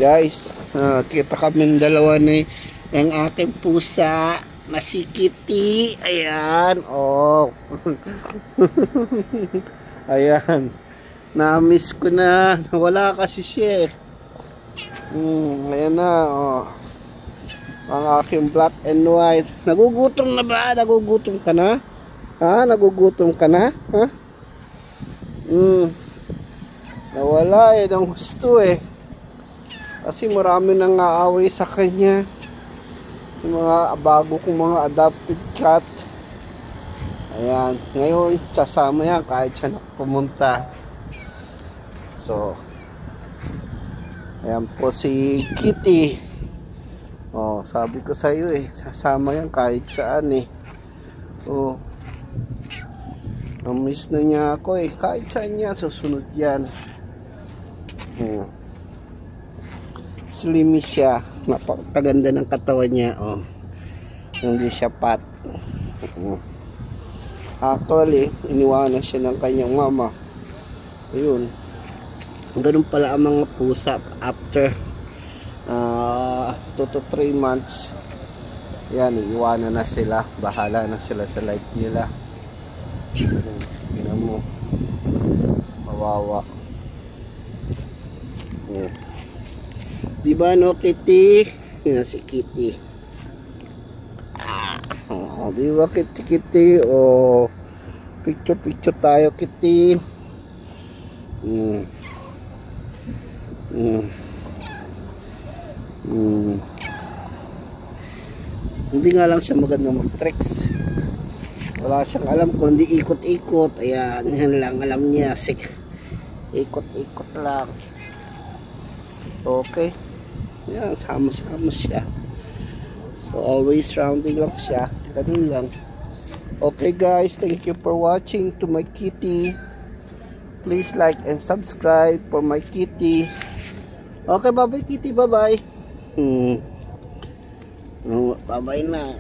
Guys, kita kami dalawa ni ang aking pusa na si Kitty. Ayan, oh. Ayan, na-miss ko na. Wala kasi siya. Ayan na, oh. Ang aking black and white. Nagugutom na ba? Nagugutom ka na? Ha? Nagugutom ka na? Ha? Nawala eh, ng gusto eh. Kasi marami nang aaway sa kanya. Yung mga bago kong mga adopted cat. Ayan, ngayon sasama yan kahit siya pumunta. So, ayan po si Kitty. Oh, sabi ko sa iyo eh, sasama yan kahit saan eh. Oh, na-miss na niya ako eh, kahit saan niya susunod yan. Slim siya, napakaganda ng katawan niya. Oh, hindi siya fat. Actually, iniwanan siya ng kanyang mama. Ayun, ganun pala ang mga pusa after 2 to 3 months. Yan, iiwanan na sila, bahala na sila sa life nila. Tingnan mo, kawawa. Diba no, Kitty? Yan si Kitty. Diba Kitty? Oh, picture tayo, Kitty. Hindi nga lang siya magandang mag-tricks. Wala siyang alam kundi ikot-ikot. Ayan, yan lang alam niya. Ikot-ikot lang. Okay. Yan, sama-sama siya. So always rounding lang siya. Ganun lang. Okay guys, thank you for watching to my Kitty. Please like and subscribe for my Kitty. Okay, bye bye Kitty, bye bye. Bye bye na.